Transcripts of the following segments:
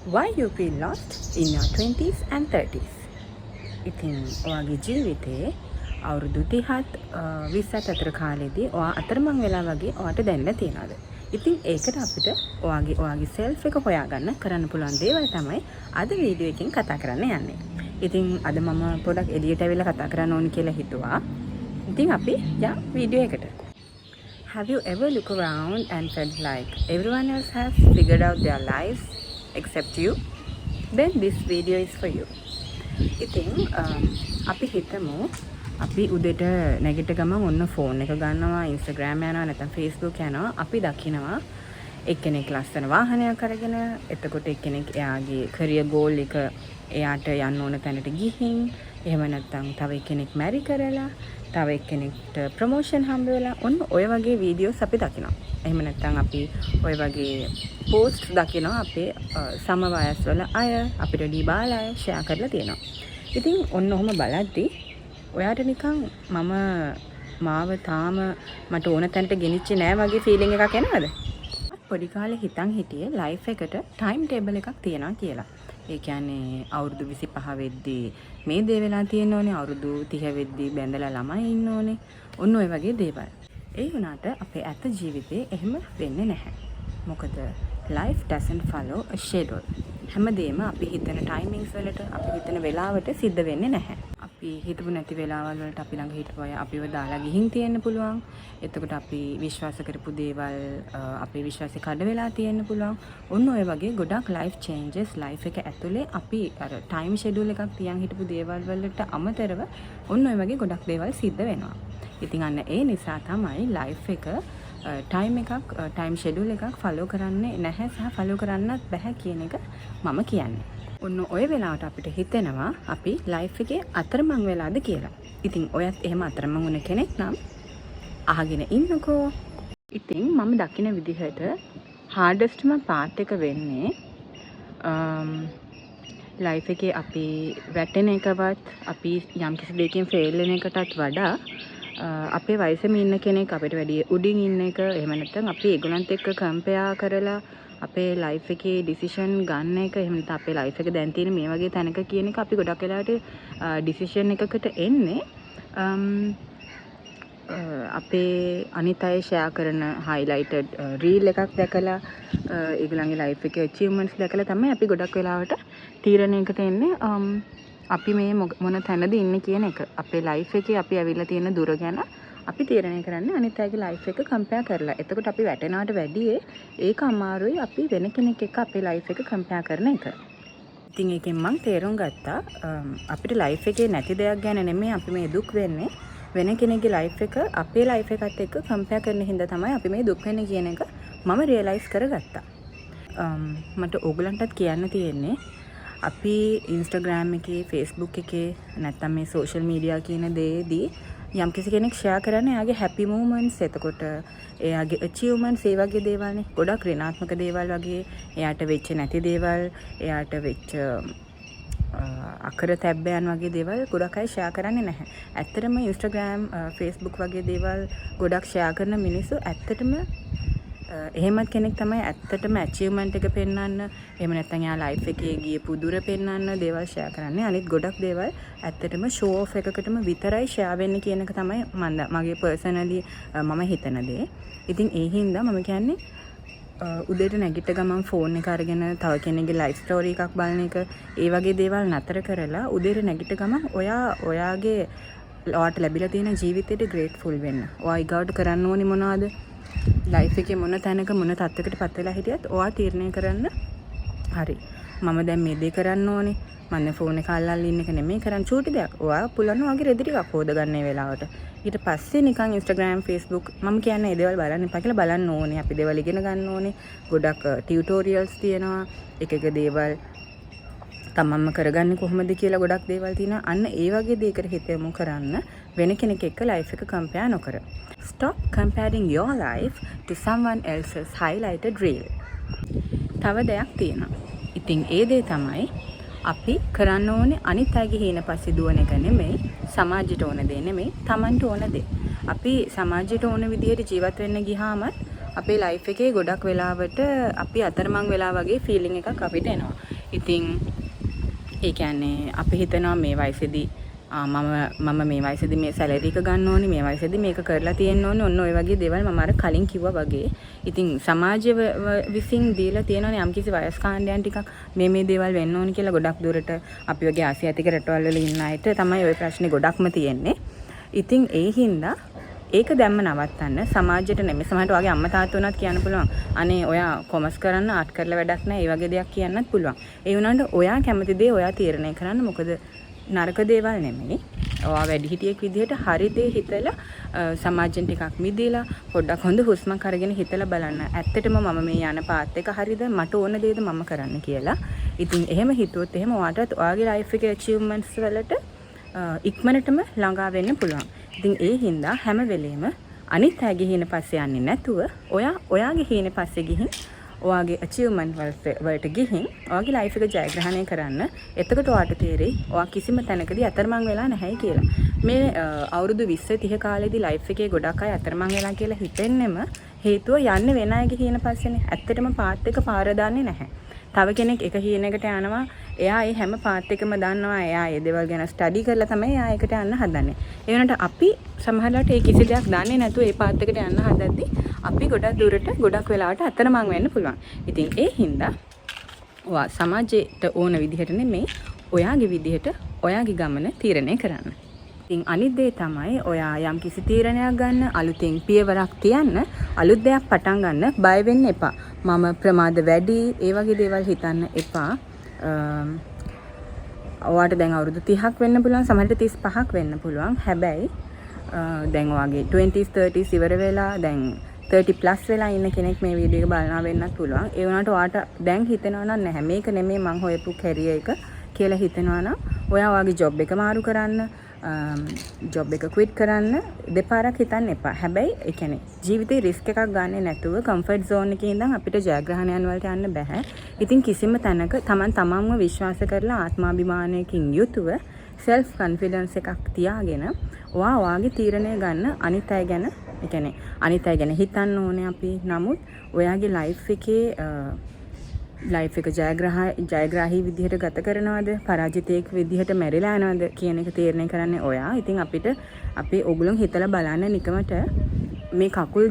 Why you feel lost in your 20s and 30s? ඉතින් ඔයාගේ ජීවිතේ අවුරුදු 30ත් 20ත් අතර කාලෙදී ඔයා අතරමං වෙලා වගේ ඔයාට දැනෙලා තියෙනවද? ඉතින් ඒකට අපිට ඔයාගේ self එක හොයාගන්න කරන්න පුළුවන් දේවල් තමයි අද වීඩියෝ එකෙන් කතා කරන්න යන්නේ. ඉතින් අද මම පොඩක් එළියට ඇවිල්ලා කතා කරන්න ඕනි කියලා හිතුවා. ඉතින් අපි යමු වීඩියෝ එකට. Have you ever looked around and felt like everyone else has figured out their lives except you? Then this video is for you. ඉතින් අපි හිතමු අපි උදේට නැගිට ගමන් ඔන්න ෆෝන් එක ගන්නවා, Instagram යනවා, නැත්නම් Facebook යනවා. අපි දකිනවා එක්කෙනෙක් ලස්සන වාහනයක් අරගෙන, එතකොට එක්කෙනෙක් එයාගේ career goal එක එයාට යන්න ඕන තැනට ගිහින්, එහෙම නැත්නම් තව එක්කෙනෙක් marry කරලා, තව එක්කෙනෙක්ට ප්‍රොමෝෂන් හම්බ වෙලා, ඔන්න ඔය වගේ වීඩියෝස් අපි දකිනවා. එහෙම නැත්නම් අපි ඔය වගේ පෝස්ට් දකිනවා අපේ සම වයස්වල අය, අපිට ඩී බාල අය ෂෙයා කරලා තියෙනවා. ඉතින් ඔන්න ඔහොම බලද්දි ඔයාට නිකන් මාව තාම මට ඕන තැනට ගෙනිච්චේ නෑ වගේ ෆීලිං එකක් එනවද? පොඩි කාලේ හිතන් හිටියේ ලයිෆ් එකට ටයිම් ටේබල් එකක් තියනවා කියලා. ඒ කියන්නේ අවුරුදු 25 වෙද්දී මේ දේ වෙලා තියෙන්න ඕනේ, අවුරුදු 30 වෙද්දී බැඳලා ළමයි ඉන්න ඕනේ. ඔන්න ඔය වගේ දේවල්. ඒ වුණාට අපේ ඇත්ත ජීවිතේ එහෙම වෙන්නේ නැහැ. මොකද life doesn't follow a schedule. හැමදේම අපි හිතන ටයිමින්ග්ස් වලට, අපි හිතන වෙලාවට සිද්ධ වෙන්නේ නැහැ. අපි හිතපු නැති වෙලාවල් වලට අපි ළඟ හිටපු අය අපිව දාලා ගිහින් තියෙන්න පුළුවන්. එතකොට අපි විශ්වාස කරපු දේවල් අපේ විශ්වාසෙ කඩ වෙලා තියෙන්න පුළුවන්. ඔන්න ඔය වගේ ගොඩක් life changes life එක ඇතුලේ අපි අර time schedule එකක් තියන් හිටපු දේවල් වලට අමතරව ඔන්න ඔය වගේ ගොඩක් දේවල් සිද්ධ වෙනවා. ඉතින් අන්න ඒ නිසා තමයි life එක ටයිම් ෂෙඩියුල් එකක් ෆලෝ කරන්නේ නැහැ සහ ෆලෝ කරන්නත් බැහැ කියන එක මම කියන්නේ. ඔන්න ඔය වෙලාවට අපිට හිතෙනවා අපි ලයිෆ් එකේ අතරමං වෙලාද කියලා. ඉතින් ඔයත් එහෙම අතරමං වුණ කෙනෙක් නම් අහගෙන ඉන්නකෝ. ඉතින් මම දකින විදිහට හાર્ඩෙස්ට්ම පාර්ට් එක වෙන්නේ ලයිෆ් එකේ අපි වැටෙන එකවත්, අපි යම්කිසි දෙයකින් ෆේල් වෙන එකටත් වඩා අපේ වයසෙම ඉන්න කෙනෙක් අපිට වැඩි උඩින් ඉන්න එක, එහෙම නැත්නම් අපි ඒගොල්ලන්ත් එක්ක කම්පෙයාර් කරලා අපේ ලයිෆ් එකේ ඩිසිෂන් ගන්න එක, එහෙම නැත්නම් අපේ ලයිෆ් එක දැන් තියෙන මේ වගේ තැනක කියන එක අපි ගොඩක් වෙලාවට ඩිසිෂන් එකකට එන්නේ අපේ අනිත් අය ෂෙයා කරන highlighted reel එකක් දැකලා, ඒගොල්ලන්ගේ ලයිෆ් එකේ achievements දැකලා තමයි අපි ගොඩක් වෙලාවට තීරණයකට එන්නේ අපි මේ මොන තැනද ඉන්නේ කියන එක. අපේ ලයිෆ් එකේ අපි ඇවිල්ලා තියෙන දුර ගැන අපි තීරණය කරන්නේ අනිත් අයගේ ලයිෆ් එක කම්පෙයාර් කරලා. එතකොට අපි වැටෙනවට වැඩිය ඒක අමාරුයි අපි වෙන කෙනෙක් එක්ක අපේ ලයිෆ් එක කම්පෙයාර් කරන එක. ඉතින් ඒකෙන් මම තේරුම් ගත්තා අපිට ලයිෆ් එකේ නැති දෙයක් ගැන නෙමෙයි අපි මේ දුක් වෙන්නේ, වෙන කෙනෙක්ගේ ලයිෆ් එක අපේ ලයිෆ් එකත් එක්ක කම්පෙයාර් කරන හින්දා තමයි අපි මේ දුක් වෙන්නේ කියන එක මම රියලයිස් කරගත්තා. මට ඕගලන්ටත් කියන්න තියෙන්නේ අපි Instagram එකේ, Facebook එකේ, නැත්නම් මේ social media කියන දේදී යම්කිසි කෙනෙක් share කරන්නේ එයාගේ happy moments, එතකොට එයාගේ achievements, ඒ වගේ දේවල්නේ. ගොඩක් ඍණාත්මක දේවල් වගේ, එයාට වෙච්ච නැති දේවල්, එයාට වෙච්ච අකර තැබ්බයන් වගේ දේවල් ගොඩක් අය share කරන්නේ නැහැ. ඇත්තටම Instagram, Facebook වගේ දේවල් ගොඩක් share කරන මිනිස්සු ඇත්තටම එහෙමත් කෙනෙක් තමයි ඇත්තටම achievement එක පෙන්වන්න, එහෙම නැත්නම් යා life එකේ ගියපු දුර පෙන්වන්න දේවල් share කරන්නේ. අනිත් ගොඩක් දේවල් ඇත්තටම show off එකකටම විතරයි share වෙන්නේ කියන එක තමයි මගේ personally මම හිතන දේ. ඉතින් ඒ හින්දා මම කියන්නේ උදේට නැගිට ගමන් ෆෝන් එක අරගෙන තව කෙනෙක්ගේ life story එකක් බලන එක, ඒ වගේ දේවල් නතර කරලා උදේට නැගිට ගමන් ඔයාගේ ඔයාට ලැබිලා තියෙන ජීවිතේට grateful වෙන්න. ඔයා ඊගාට කරන්න ඕනි මොනවද? ලයිෆ් එකේ මොන තැනක මොන තත්යකට පත් වෙලා හිටියත් ඔයා තීරණය කරන්න. හරි, මම දැන් මේ දේ කරන්න ඕනේ. මම ෆෝන් එක අල්ලලා ඉන්න එක නෙමෙයි කරන්න, චූටි දෙයක්. ඔයා පුළුවන් වගේ රෙදි ටිකක් හොද ගන්න මේ වෙලාවට. ඊට පස්සේ නිකන් Instagram, Facebook මම කියන්නේ ඒ දේවල් බලන්න එපා කියලා බලන්න ඕනේ. අපි දේවල් ඉගෙන ගන්න ඕනේ. ගොඩක් ටියුටෝරියල්ස් තියෙනවා. එක දේවල් තමන්ම කරගන්නේ කොහොමද කියලා ගොඩක් දේවල් තියෙනවා. අන්න ඒ වගේ දෙයකට හිත යොමු කරන්න, වෙන කෙනෙක් එක්ක ලයිෆ් එක කම්පෙයාර් නොකර. Stop comparing your life to someone else's highlighted reel. තව දෙයක් තියෙනවා. ඉතින් ඒ දේ තමයි අපි කරන්න ඕනේ අනිත් අයගේ හීන පස්සේ දුවන එක නෙමෙයි, සමාජයට ඕන දේ නෙමෙයි, Tamanට ඕන දේ. අපි සමාජයට ඕන විදිහට ජීවත් වෙන්න ගියාම අපේ ලයිෆ් එකේ ගොඩක් වෙලාවට අපි අතරමං වෙලා වගේ ෆීලිං එකක් අපිට එනවා. ඉතින් ඒ කියන්නේ අපි හිතනවා මේ වයසේදී මම මේ වයසේදී මේ සැලරි එක ගන්න ඕනේ, මේ වයසේදී මේක කරලා තියෙන්න ඕනේ, ඔන්න ඔය වගේ දේවල් මම අර කලින් කිව්වා වගේ. ඉතින් සමාජය විසින් දීලා තියෙනවනේ යම්කිසි වයස් කාණ්ඩයන් ටිකක් මේ දේවල් වෙන්න ඕනේ කියලා. ගොඩක් දුරට අපි වගේ ආසියාතික රටවල් වල ඉන්න අයට තමයි ওই ප්‍රශ්නේ ගොඩක්ම තියෙන්නේ. ඉතින් ඒ හින්දා ඒක දැම්ම නවත්තන්න සමාජයට නෙමෙයි, සමහරට ඔයාගේ අම්මා තාත්තා උනත් කියන්න පුළුවන් අනේ ඔයා කොමර්ස් කරන්න, ආර්ට් කරලා වැඩක් නැහැ, ඒ වගේ දෙයක් කියන්නත් පුළුවන්. ඒ වුණාට ඔයා කැමති දේ ඔයා තීරණය කරන්න. මොකද නරක දේවල් නෙමෙයි. ඔයා වැඩිහිටියෙක් විදිහට හරි දේ හිතලා සමාජයෙන් ටිකක් මිදලා පොඩ්ඩක් හොඳ හුස්මක් අරගෙන හිතලා බලන්න. ඇත්තටම මම මේ යන පාත් එක හරිද? මට ඕන දේද මම කරන්න කියලා. ඉතින් එහෙම හිතුවොත් එහෙම ඔයාටත් ඔයාගේ ලයිෆ් එකේ achievements වලට ඉක්මනටම ළඟා වෙන්න පුළුවන්. ඉතින් ඒ හින්දා හැම වෙලේම අනිත් අයගේ හීන පස්සේ යන්නේ නැතුව ඔයාගේ හීන පස්සේ ගිහින් ඔයාගේ achievement වලට ගිහින් ඔයාගේ ලයිෆ් එක ජයග්‍රහණය කරන්න. එතකොට ඔයාට තේරෙයි ඔයා කිසිම තැනකදී අතරමං වෙලා නැහැ කියලා. මේ අවුරුදු 20 30 කාලෙදී ලයිෆ් එකේ ගොඩක් අය අතරමං වෙලා කියලා හිතෙන්නෙම හේතුව යන්නේ වෙන අයගේ හීන පස්සේනේ. ඇත්තටම පාත් එක පාර දාන්නේ නැහැ. තව කෙනෙක් එක හීනකට යනවා. එයා ඒ හැම පාත් එකම දන්නවා. එයා ඒ දේවල් ගැන ස්ටඩි කරලා තමයි එයා ඒකට යන්න හදන්නේ. ඒ වෙනකොට අපි සමහරවිට ඒ කිසි දෙයක් දන්නේ නැතුව ඒ පාත් එකට යන්න හදද්දී අපි ගොඩක් දුරට ගොඩක් වෙලාවට අතරමං වෙන්න පුළුවන්. ඉතින් ඒ හින්දා ඔයා සමාජයට ඕන විදිහට නෙමෙයි, ඔයාගේ විදිහට ඔයාගේ ගමන තීරණය කරන්න. ඉතින් අනිත් දේ තමයි ඔයා යම් කිසි තීරණයක් ගන්න, අලුතෙන් පියවරක් තියන්න, අලුත් දෙයක් පටන් ගන්න බය වෙන්න එපා. මම ප්‍රමාද වැඩි ඒ වගේ දේවල් හිතන්න එපා. ඔයාට දැන් අවුරුදු 30ක් වෙන්න පුළුවන්, සමහරවිට 35ක් වෙන්න පුළුවන්. හැබැයි දැන් ඔයාගේ 20s 30s ඉවර වෙලා දැන් 30 plus වෙලා ඉන්න කෙනෙක් මේ වීඩියෝ එක බලනවා වෙන්නත් පුළුවන්. ඒ වුණාට ඔයාට දැන් හිතෙනවා නම් නැහැ මේක නෙමෙයි මං හොයපු කැරියර් එක කියලා හිතෙනවා නම් ඔයා ඔයාගේ ජොබ් එක මාරු කරන්න, ජොබ් එක ක්විට් කරන්න දෙපාරක් හිතන්න එපා. හැබැයි ඒ කියන්නේ ජීවිතේ රිස්ක් එකක් ගන්නෙ නැතුව කම්ෆර්ට් zone එකේ ඉඳන් අපිට ජයග්‍රහණයන් වලට යන්න බෑ. ඉතින් කිසිම තැනක තමන්ව විශ්වාස කරලා ආත්මාභිමානයකින් යුතුව self confidence එකක් තියාගෙන ඔයාගේ තීරණය ගන්න. අනිත් අය ගැන ඒ කියන්නේ අනිත් අය ගැන හිතන්න ඕනේ අපි. නමුත් ඔයාගේ ලයිෆ් එක ජයග්‍රාහී විදිහට ගත කරනවද, පරාජිතයෙක් විදිහට මැරිලා යනවද කියන එක තීරණය කරන්නේ ඔයා. ඉතින් අපේ ඔගොල්ලෝ හිතලා බලන්න නිකමට මේ කකුල්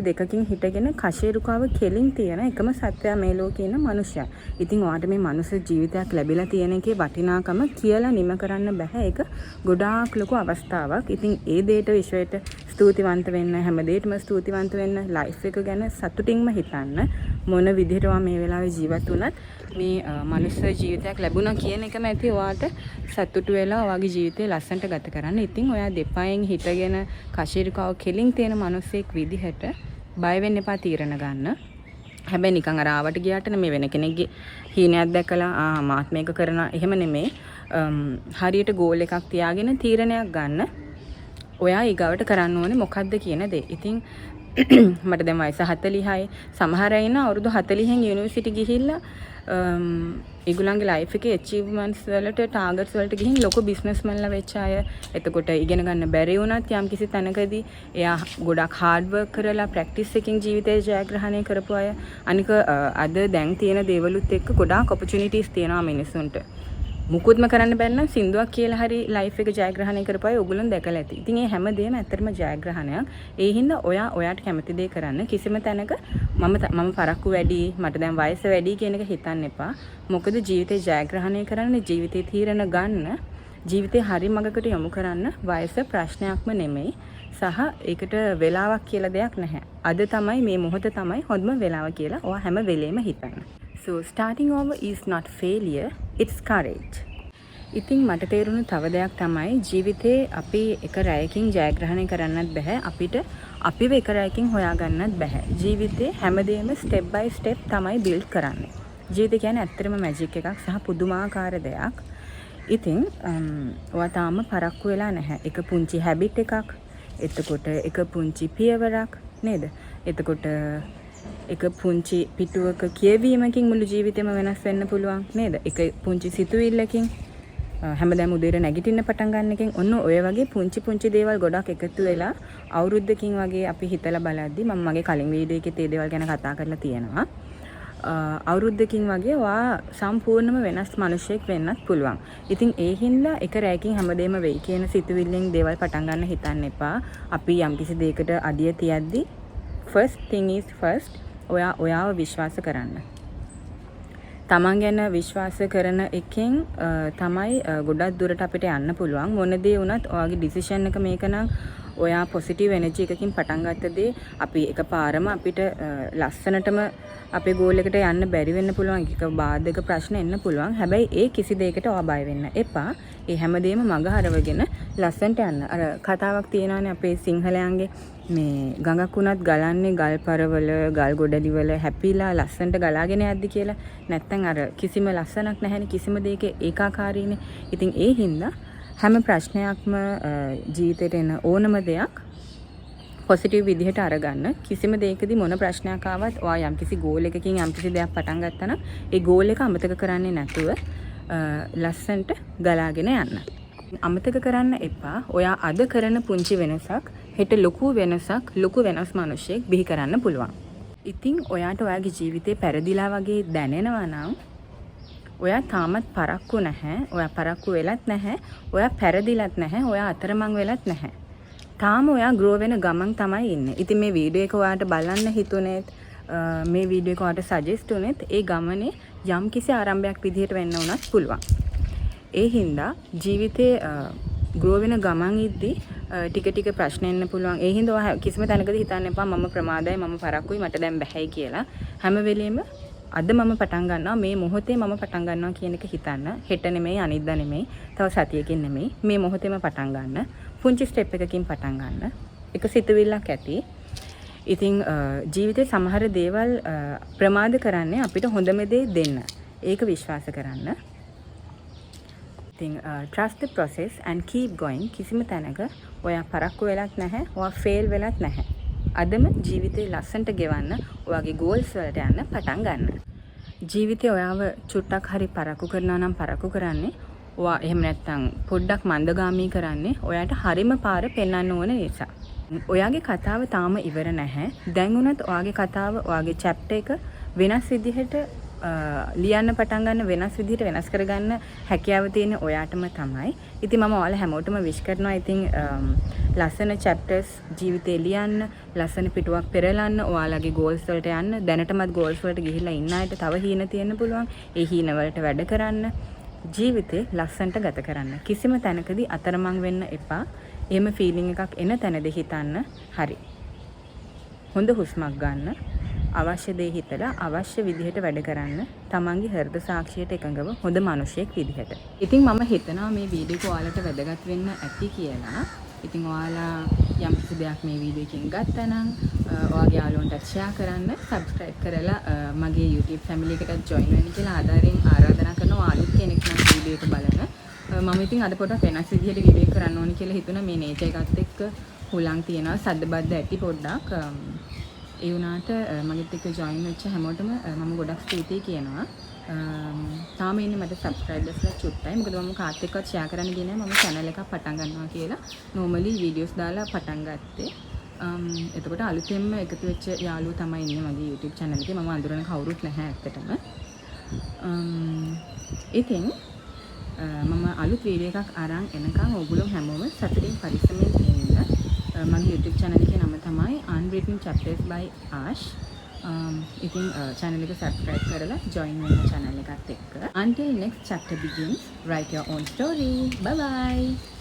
දෙකකින් හිටගෙන කෂේරුකාව කෙලින් තියෙන එකම සත්වයා මේ ලෝකේ ඉන්න මනුෂ්‍යයා. ඉතින් ඔයාට මේ මනුෂ්‍ය ජීවිතයක් ලැබිලා තියෙන එකේ වටිනාකම කියලා නිම කරන්න බෑ. ඒක ගොඩාක් ලොකු අවස්ථාවක්. ඉතින් ඒ දෙයට විශ්වයට ස්තුතිවන්ත වෙන්න, හැම දෙයකටම ස්තුතිවන්ත වෙන්න, ලයිෆ් එක ගැන සතුටින්ම හිතන්න. මොන විදිහට මේ වෙලාවේ ජීවත් වුණත් මේ මනුෂ්‍ය ජීවිතයක් ලැබුණා කියන එකම ඇති ඔයාට සතුටු වෙලා ඔයාගේ ජීවිතේ ලස්සනට ගත කරන්න. ඉතින් ඔයා දෙපයෙන් හිටගෙන කෂීරිකාව කෙලින් තියෙන මනුස්සයෙක් විදිහට බය වෙන්න එපා තීරණ ගන්න. හැබැයි නිකන් අර ආවට ගියාට නෙමෙයි වෙන කෙනෙක්ගේ හීනයක් දැකලා මාත් මේක කරනවා එහෙම නෙමෙයි. හරියට ගෝල් එකක් තියාගෙන තීරණයක් ගන්න. ඔයා ඊගාවට කරන්න ඕනේ මොකද්ද කියන දේ. ඉතින් මට දැන් වයස 40යි. සමහර අය ඉන්න අවුරුදු 40න් යුනිවර්සිටි ගිහිල්ලා ඒගොල්ලන්ගේ ලයිෆ් එකේ achievements වලට ටාගට්ස් වලට ගිහින් ලොකු බිස්නස්මන්ලා වෙච්ච අය. එතකොට ඉගෙන ගන්න බැරි වුණත් යම් කිසි තැනකදී එයා ගොඩක් හાર્ඩ් වර්ක් කරලා ප්‍රැක්ටිස් එකකින් ජීවිතේ ජයග්‍රහණය කරපු අය. අනික අද දැන් තියෙන දේවලුත් එක්ක ගොඩාක් ඔපචුනිටිස් තියෙනවා මිනිස්සුන්ට. මුකුත්ම කරන්න බැරි නම් සින්දුවක් කියලා හරි ලයිෆ් එක ජයග්‍රහණය කරපුවා ඔයගොල්ලෝ දැකලා ඇති. ඉතින් මේ හැමදේම ඇත්තටම ජයග්‍රහණයක්. ඒ හින්දා ඔයාට කැමති දේ කරන්න. කිසිම තැනක මම පරක්කු වැඩි, මට දැන් වයස වැඩි කියන එක හිතන්න එපා. මොකද ජීවිතේ ජයග්‍රහණය කරන්න, ජීවිතේ තීරණ ගන්න, ජීවිතේ හරි මඟකට යොමු කරන්න වයස ප්‍රශ්නයක්ම නෙමෙයි. සහ ඒකට වෙලාවක් කියලා දෙයක් නැහැ. අද තමයි මේ මොහොත තමයි හොඳම වෙලාව කියලා ඔයා හැම වෙලේම හිතන්න. So starting over is not failure, it's courage. ඉතින් මට තේරුණු තව දෙයක් තමයි ජීවිතේ අපි එක රැයකින් ජයග්‍රහණය කරන්නත් බෑ. අපිව එක රැයකින් හොයාගන්නත් බෑ. ජීවිතේ හැමදේම step by step තමයි build කරන්නේ. ජීවිතය කියන්නේ ඇත්තටම මැජික් එකක් සහ පුදුමාකාර දෙයක්. ඉතින් ඔයා තාම පරක්කු වෙලා නැහැ. එක පුංචි habit එකක්, එතකොට එක පුංචි පියවරක් නේද? එතකොට එක පුංචි පිටුවක කියවීමකින් මුළු ජීවිතේම වෙනස් වෙන්න පුළුවන් නේද? එක පුංචි සිතුවිල්ලකින් හැමදාම උදේට නැගිටින්න පටන් ගන්න එකෙන් ඔන්න ඔය වගේ පුංචි දේවල් ගොඩක් එකතු වෙලා අවුරුද්දකින් වගේ අපි හිතලා බලද්දි මම මගේ කලින් වීඩියෝ එකේ තේ දේවල් ගැන කතා කරලා තියෙනවා. අවුරුද්දකින් වගේ ඔයා සම්පූර්ණම වෙනස් මිනිහෙක් වෙන්නත් පුළුවන්. ඉතින් ඒ හින්දා එක රැයකින් හැමදේම වෙයි කියන සිතුවිල්ලෙන් දේවල් පටන් ගන්න හිතන්න එපා. අපි යම්කිසි දෙයකට අඩිය තියද්දි first thing is first ඔයාව විශ්වාස කරන්න. තමන් ගැන විශ්වාස කරන එකෙන් තමයි ගොඩක් දුරට අපිට යන්න පුළුවන්. මොන දේ වුණත් ඔයාගේ ඩිසිෂන් එක මේක නම් ඔයා පොසිටිව් එනර්ජි එකකින් පටන් ගත්ත දේ අපි එකපාරම අපිට ලස්සනටම අපේ ගෝල් එකට යන්න බැරි වෙන්න පුළුවන්. එක බාධක ප්‍රශ්න එන්න පුළුවන්. හැබැයි ඒ කිසි දෙයකට ඔයා බය වෙන්න එපා. ඒ හැමදේම මඟ හරවගෙන ලස්සනට යන්න. අර කතාවක් තියෙනවානේ අපේ සිංහලයන්ගේ මේ ගඟක් උනත් ගලන්නේ ගල් පරවල ගල් ගොඩලිවල හැපිලා ලස්සනට ගලාගෙන යද්දි කියලා. නැත්තම් අර කිසිම ලස්සනක් නැහැනේ, කිසිම දෙයක ඒකාකාරීනේ. ඉතින් ඒ හින්දා හැම ප්‍රශ්නයක්ම ජීවිතේට එන ඕනම දෙයක් පොසිටිව් විදිහට අරගන්න. කිසිම දෙයකදී මොන ප්‍රශ්නයක් ආවත් ඔයා යම්කිසි ගෝල් එකකින් යම්කිසි දෙයක් පටන් ගත්තා නම් ඒ ගෝල් එක අමතක කරන්නේ නැතුව ලස්සනට ගලාගෙන යන්න. අමතක කරන්න එපා. ඔයා අද කරන පුංචි වෙනසක් හෙට ලොකු වෙනසක්, ලොකු වෙනස් මිනිහෙක් බිහි කරන්න පුළුවන්. ඉතින් ඔයාට ඔයාගේ ජීවිතේ පෙරදිලා වගේ දැනෙනවා නම් ඔයා තාමත් පරක්කු නැහැ. ඔයා පරක්කු වෙලත් නැහැ. ඔයා පෙරදිලත් නැහැ. ඔයා අතරමං වෙලත් නැහැ. තාම ඔයා ග්‍රෝ වෙන ගමන් තමයි ඉන්නේ. ඉතින් මේ වීඩියෝ එක ඔයාට බලන්න හිතුනේත් මේ වීඩියෝ එක ඔයාට සජෙස්ට් උනේත් ඒ ගමනේ යම්කිසි ආරම්භයක් විදිහට වෙන්න උනත් පුළුවන්. ඒ හින්දා ජීවිතේ ග්‍රෝ වෙන ගමන් ඉද්දී ටික ප්‍රශ්න එන්න පුළුවන්. ඒ හින්දා ඔයා කිසිම තැනකදී හිතන්න එපා මම ප්‍රමාදයි, මම පරක්කුයි, මට දැන් බැහැයි කියලා. හැම වෙලෙම අද මම පටන් ගන්නවා, මේ මොහොතේ මම පටන් ගන්නවා කියන එක හිතන්න. හෙට නෙමෙයි, අනිද්දා නෙමෙයි, තව සතියකින් නෙමෙයි, මේ මොහොතේම පටන් ගන්න. පුංචි ස්ටෙප් එකකින් පටන් ගන්න. එක සිතුවිල්ලක් ඇති. ඉතින් ජීවිතේ සමහර දේවල් ප්‍රමාද කරන්නේ අපිට හොඳම දේ දෙන්න. ඒක විශ්වාස කරන්න. ඉතින් trust the process and keep going. කිසිම තැනක ඔයා පරක්කු වෙලත් නැහැ, ඔයා ෆේල් වෙලත් නැහැ. අදම ජීවිතේ ලස්සනට ගෙවන්න, ඔයාගේ ගෝල්ස් වලට යන්න පටන් ගන්න. ජීවිතේ ඔයාව චුට්ටක් හරි පරක්කු කරනවා නම් පරක්කු කරන්නේ ඔයා එහෙම නැත්නම් පොඩ්ඩක් මන්දගාමී කරන්නේ ඔයාට හරිම පාර පෙන්වන්න ඕන නිසා. ඔයාගේ කතාව තාම ඉවර නැහැ. දැන් උනත් ඔයාගේ කතාව, ඔයාගේ chapter එක වෙනස් විදිහට ලියන්න පටන් ගන්න, වෙනස් විදිහට වෙනස් කරගන්න හැකියාව තියෙන ඔයාටම තමයි. ඉතින් මම ඔයාලා හැමෝටම විශ් කරනවා. ඉතින් ලස්සන chapters ජීවිතේ ලියන්න, ලස්සන පිටුවක් පෙරලන්න, ඔයාලගේ goals වලට යන්න. දැනටමත් goals වලට ගිහිල්ලා ඉන්න අයට තව හීන තියෙන්න පුළුවන්. ඒ හීන වලට වැඩ කරන්න. ජීවිතේ ලස්සනට ගත කරන්න. කිසිම තැනකදී අතරමං වෙන්න එපා. එහෙම ෆීලිං එකක් එන තැනදී හිතන්න හරි. හොඳ හුස්මක් ගන්න. අවශ්‍ය දේ හිතලා අවශ්‍ය විදිහට වැඩ කරන්න. තමන්ගේ හෘද සාක්ෂියට එකඟව හොඳ මිනිහෙක් විදිහට. ඉතින් මම හිතනවා මේ වීඩියෝ එක ඔයාලට වැදගත් වෙන්න ඇති කියලා. ඉතින් ඔයාලා යම් කිසි දෙයක් මේ වීඩියෝ එකෙන් ගත්තා නම් ඔයාගේ යාළුවන්ට ෂෙයා කරන්න, සබ්ස්ක්‍රයිබ් කරලා මගේ YouTube family එකටත් join වෙන්න කියලා ආරාධනා කරනවා. අලුත් කෙනෙක් නම් වීඩියෝ එක බලන්න. මම ඉතින් අද පොඩ්ඩක් වෙනස් විදිහට වීඩියෝ එක කරන්න ඕනි කියලා හිතුණා. මේ නේචර් එකත් එක්ක හුලං තියනවා, සද්දබද්ද ඇති පොඩ්ඩක්. ඒ වුණාට මගෙත් එක්ක join වෙච්ච හැමෝටම මම ගොඩක් ස්තුතියි කියනවා. තාම ඉන්නේ මට සබ්ස්ක්‍රයිබර්ස්ලා චුට්ටයි. මොකද මම කාත් එක්කවත් ෂෙයා කරන්න ගියේ නැහැ. මම channel එකක් පටන් ගන්නවා කියලා normally videos දාලා පටන් ගත්තේ. එතකොට අලුතෙන්ම එකතු වෙච්ච යාළුවෝ තමයි ඉන්නේ මගේ YouTube channel එකේ. මම අඳුරන කවුරුත් නැහැ ඇත්තටම. ඉතින් මම අලුත් වීඩියෝ එකක් අරන් එනකන් ඔයගොල්ලෝ හැමෝම සතුටින් පරිස්සමෙන් ඉන්න. මගේ YouTube channel එකේ නම තමයි Unwritten Chapters by Ash. ඉතින් channel එක subscribe කරලා join වෙන්න channel එකත් එක්ක. Until next chapter begins, write your own story. Bye bye.